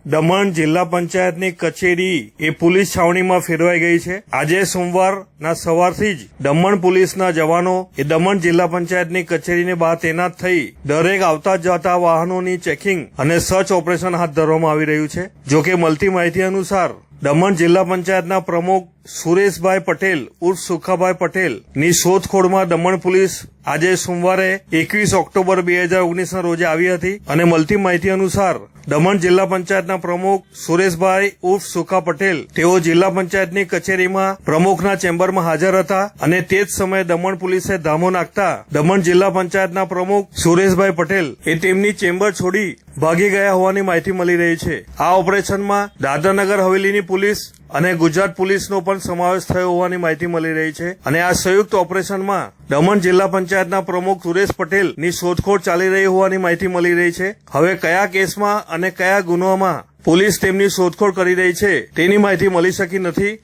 દમણ જિલ્લા પંચાયતની કચેરી એ પોલીસ છાવણીમાં ફેરવાઈ ગઈ છે। આજે સોમવારના સવારથી જ દમણ પોલીસના જવાનો એ દમણ જિલ્લા પંચાયતની કચેરીની બહાર તૈનાત થઈ દરેક આવતા જતા વાહનોની ચેકિંગ અને સર્ચ ઓપરેશન હાથ ધરવામાં આવી રહ્યું છે। જોકે મળતી માહિતી અનુસાર દમણ જિલ્લા પંચાયતના પ્રમુખ સુરેશભાઈ પટેલ ઉર્ફ સુખાભાઈ પટેલ ની શોધખોળમાં દમણ પોલીસ આજે સોમવારે 21 ઓક્ટોબર 2019ના રોજે આવી હતી અને મળતી માહિતી અનુસાર દમણ જિલ્લા પંચાયતના પ્રમુખ સુરેશભાઈ ઉર્ફ સુખા પટેલ તેઓ જિલ્લા પંચાયતની કચેરીમાં પ્રમુખના ચેમ્બરમાં હાજર હતા અને તે જ સમયે દમણ પોલીસે ધામો નાખતા દમણ જિલ્લા પંચાયતના પ્રમુખ સુરેશભાઈ પટેલ એ તેમની ચેમ્બર છોડી ભાગી ગયા હોવાની માહિતી મળી રહી છે। આ ઓપરેશનમાં દાદરાનગર હવેલીની પોલીસ અને ગુજરાત પોલીસનો પણ સમાવેશ થયો હોવાની માહિતી મળી રહી છે અને આ સંયુક્ત ઓપરેશનમાં દમણ જિલ્લા પંચાયતના પ્રમુખ સુરેશ પટેલ ની શોધખોળ ચાલી રહી હોવાની માહિતી મળી રહી છે। હવે કયા કેસમાં અને કયા ગુનામાં પોલીસ તેમની શોધખોળ કરી રહી છે તેની માહિતી મળી શકી નથી।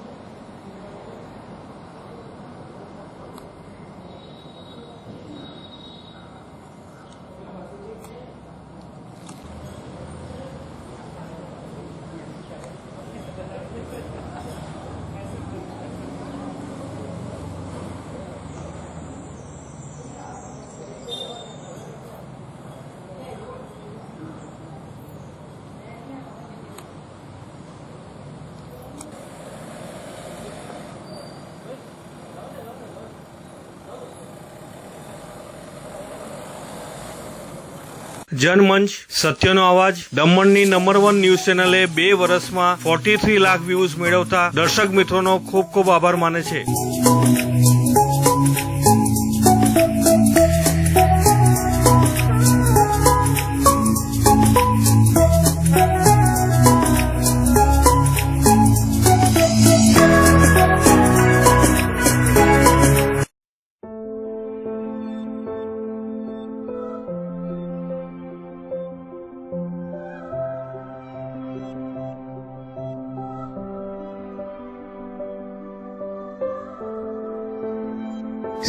જનમંચ સત્યનો અવાજ દમણની નંબર 1 ન્યૂઝ ચેનલે 2 વર્ષમાં 43 લાખ વ્યૂઝ મેળવતા દર્શક મિત્રોનો ખૂબ ખૂબ આભાર માને છે।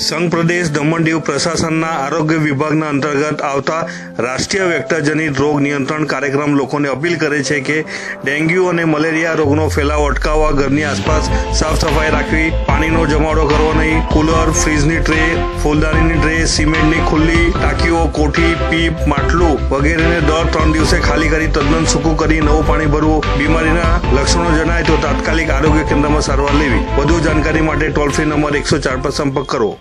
સંઘ પ્રદેશ દમણ દીવ પ્રશાસનના આરોગ્ય વિભાગના અંતર્ગત આવતા રાષ્ટ્રીય વેક્ટરજનિત રોગ નિયંત્રણ કાર્યક્રમ લોકોને અપીલ કરે છે કે ડેન્ગ્યુ અને મલેરિયા રોગનો ફેલાવો અટકાવવા ઘરની આસપાસ સાફ સફાઈ રાખવી, પાણીનો જમાવડો કરવો નહીં, કુલર, ફ્રીજની ટ્રે, ફૂલદાનીની ટ્રે, સિમેન્ટની ખુલ્લી ટાંકીઓ, કોઠી, પીપ, માટલું વગેરેને દર 3 દિવસે ખાલી કરી તદ્દન સૂકું કરી નવું પાણી ભરવું। બીમારીના લક્ષણો જણાય તો તાત્કાલિક આરોગ્ય કેન્દ્રમાં સારવાર લેવી। વધુ જાણકારી માટે ટોલ ફ્રી નંબર 104 પર સંપર્ક કરો।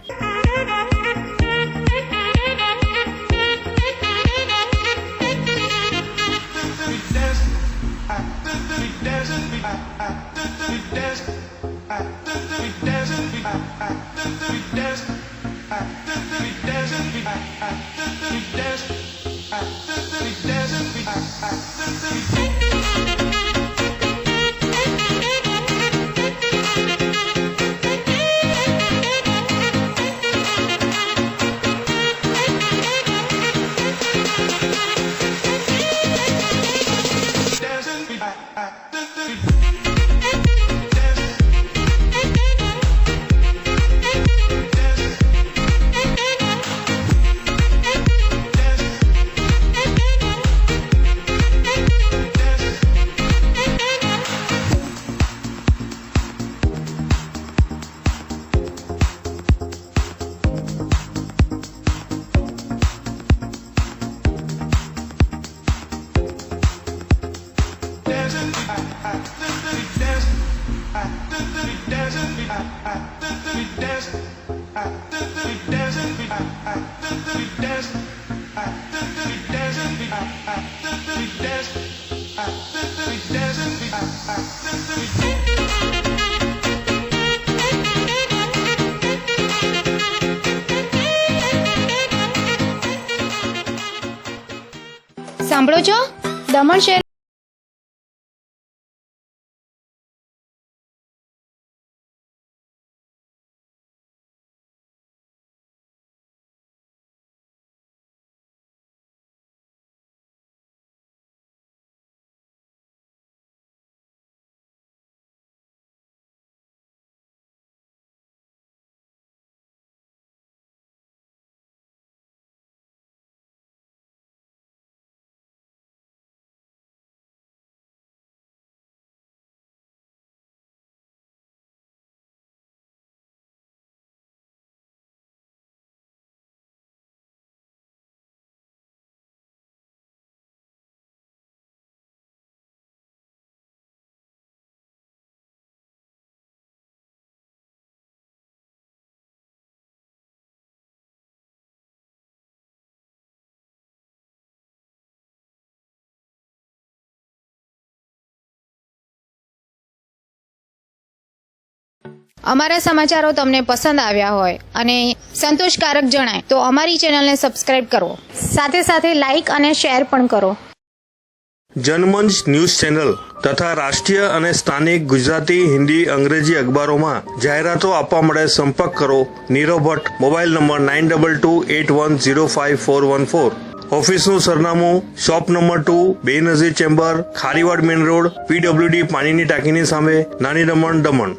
સાંભળો છો દમણ શહેર અમારા સમાચારો તમને પસંદ આવ્યા હોય અને સંતોષકારક જણાય તો અમારી ચેનલને સબસ્ક્રાઇબ કરો, સાથે સાથે લાઇક અને શેર પણ કરો. જનમંચ ન્યૂઝ ચેનલ તથા રાષ્ટ્રીય અને સ્થાનિક ગુજરાતી, હિન્દી, અંગ્રેજી અખબારોમાં જાહેરાતો આપવા માટે સંપર્ક કરો નીરવ ભટ્ટ, મોબાઈલ નંબર 9228105414. ઓફિસનું સરનામું shop number 2, Benazir chamber, Kharivad main road, PWD પાણીની ટાંકીની સામે, નાની દમણ, દમણ.